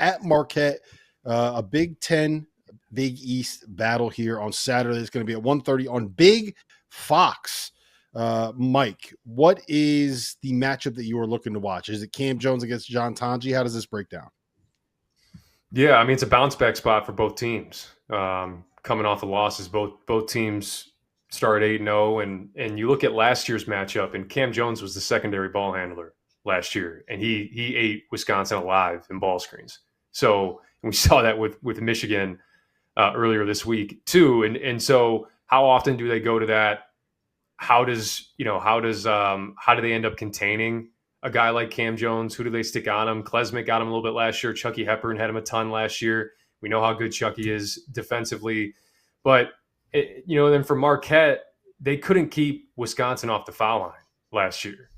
at Marquette, a Big Ten, Big East battle here on Saturday. It's going to be at 1:30 on Big Fox. Mike, what is the matchup that you are looking to watch? Is it Cam Jones against John Tonji? How does this break down? Yeah, I mean, it's a bounce back spot for both teams. Coming off the losses, both teams start 8-0, and you look at last year's matchup, and Cam Jones was the secondary ball handler last year, and he ate Wisconsin alive in ball screens. So we saw that with Michigan earlier this week too. And so how often do they go to that? How do they end up containing a guy like Cam Jones? Who do they stick on him? Klesmit got him a little bit last year. Chucky Hepburn had him a ton last year. We know how good Chucky is defensively. But, then for Marquette, they couldn't keep Wisconsin off the foul line last year.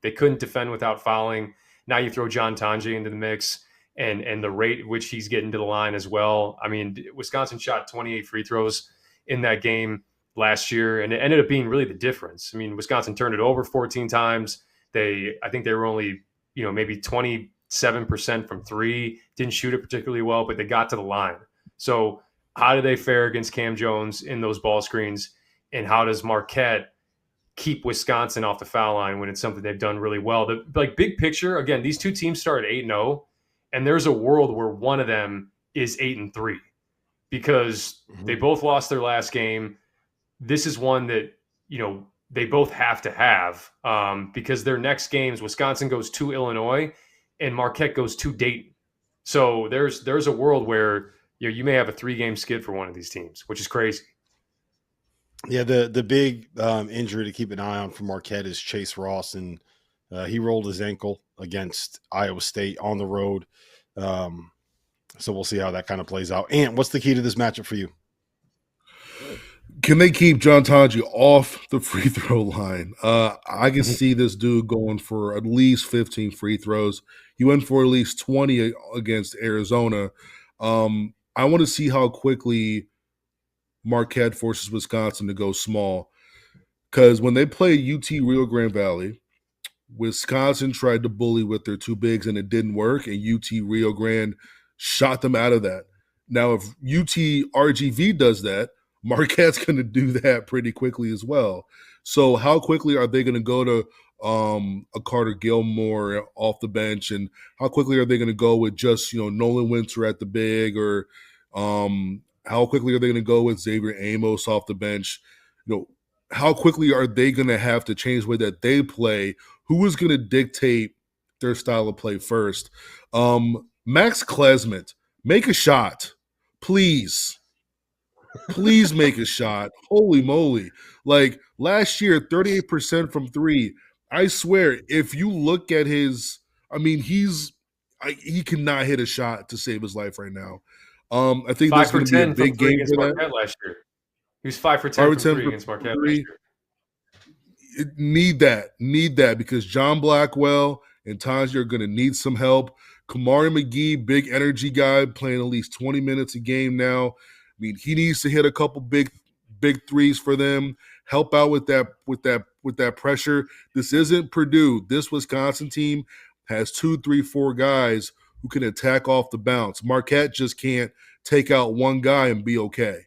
They couldn't defend without fouling. Now you throw John Tonji into the mix and the rate at which he's getting to the line as well. I mean, Wisconsin shot 28 free throws in that game last year, and it ended up being really the difference. I mean, Wisconsin turned it over 14 times. I think they were only, maybe 27% from three, didn't shoot it particularly well, but they got to the line. So how do they fare against Cam Jones in those ball screens? And how does Marquette keep Wisconsin off the foul line when it's something they've done really well? Big picture, again, these two teams started 8-0, and there's a world where one of them is 8-3 because they both lost their last game. This is one that, they both have to have because their next games, Wisconsin goes to Illinois and Marquette goes to Dayton. So there's a world where you may have a 3-game skid for one of these teams, which is crazy. Yeah, the big injury to keep an eye on for Marquette is Chase Ross, and he rolled his ankle against Iowa State on the road. So we'll see how that kind of plays out. And what's the key to this matchup for you? Can they keep John Tonji off the free throw line? I can see this dude going for at least 15 free throws. He went for at least 20 against Arizona. I want to see how quickly Marquette forces Wisconsin to go small. Because when they played UT Rio Grande Valley, Wisconsin tried to bully with their two bigs and it didn't work, and UT Rio Grande shot them out of that. Now, if UT RGV does that, Marquette's going to do that pretty quickly as well. So how quickly are they going to go to a Carter Gilmore off the bench, and how quickly are they going to go with just Nolan Winter at the big, or how quickly are they going to go with Xavier Amos off the bench? How quickly are they going to have to change the way that they play? Who is going to dictate their style of play first? Max Klesmit, make a shot, please. Please make a shot. Holy moly. Like last year, 38% from three. I swear, if you look at his, he cannot hit a shot to save his life right now. I think this is going to be a big game for that. Last year. He was 5 for 10 from three against Marquette last year. Need that because John Blackwell and Tonji are going to need some help. Kamari McGee, big energy guy, playing at least 20 minutes a game now. He needs to hit a couple big threes for them. Help out with that pressure. This isn't Purdue. This Wisconsin team has 2, 3, 4 guys who can attack off the bounce. Marquette just can't take out one guy and be okay.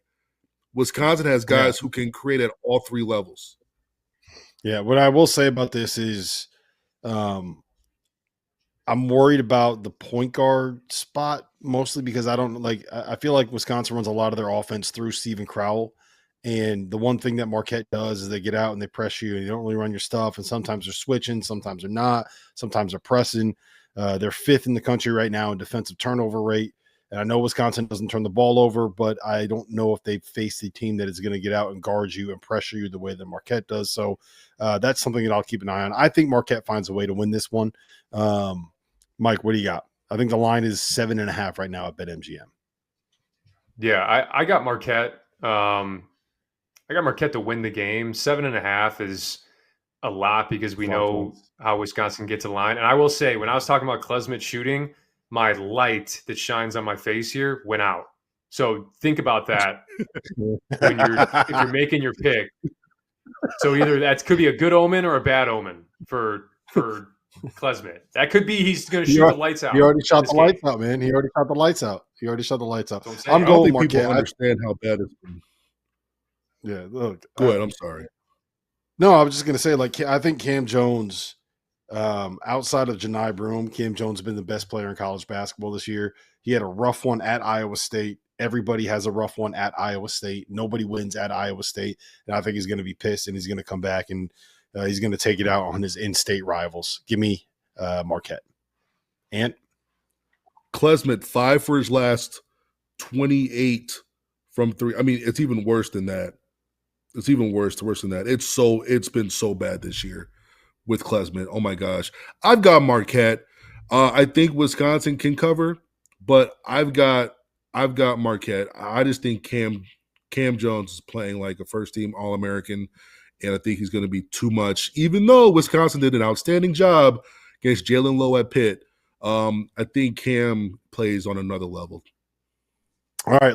Wisconsin has guys who can create at all 3 levels. Yeah, what I will say about this is I'm worried about the point guard spot mostly because I feel like Wisconsin runs a lot of their offense through Steven Crowell. And the one thing that Marquette does is they get out and they press you and you don't really run your stuff. And sometimes they're switching, sometimes they're not, sometimes they're pressing. They're 5th in the country right now in defensive turnover rate. And I know Wisconsin doesn't turn the ball over, but I don't know if they face a team that is going to get out and guard you and pressure you the way that Marquette does. So that's something that I'll keep an eye on. I think Marquette finds a way to win this one. Mike, what do you got? I think the line is 7.5 right now at BetMGM. Yeah, I got Marquette. I got Marquette to win the game. 7.5 is a lot because we know how Wisconsin gets to the line. And I will say, when I was talking about Klesmit shooting, my light that shines on my face here went out. So think about that if you're making your pick. So either that could be a good omen or a bad omen for Klesmit. That could be he's going to shoot the lights out. He already shot the lights out, man. He already shot the lights out. I'm I don't going think Marquette. people understand how bad it's been. Yeah, look. Go ahead. I'm sorry. No, I was just going to say, like, I think Cam Jones, outside of Janai Broome, Cam Jones has been the best player in college basketball this year. He had a rough one at Iowa State. Everybody has a rough one at Iowa State. Nobody wins at Iowa State. And I think he's going to be pissed, and he's going to come back, and he's going to take it out on his in-state rivals. Give me Marquette. Ant? Klesmit, 5 for his last 28 from 3. I mean, it's even worse than that. It's even worse than that. It's been so bad this year with Klesmit. Oh my gosh. I've got Marquette. I think Wisconsin can cover, but I've got Marquette. I just think Cam Jones is playing like a first-team All-American, and I think he's going to be too much, even though Wisconsin did an outstanding job against Jalen Lowe at Pitt. I think Cam plays on another level. All right.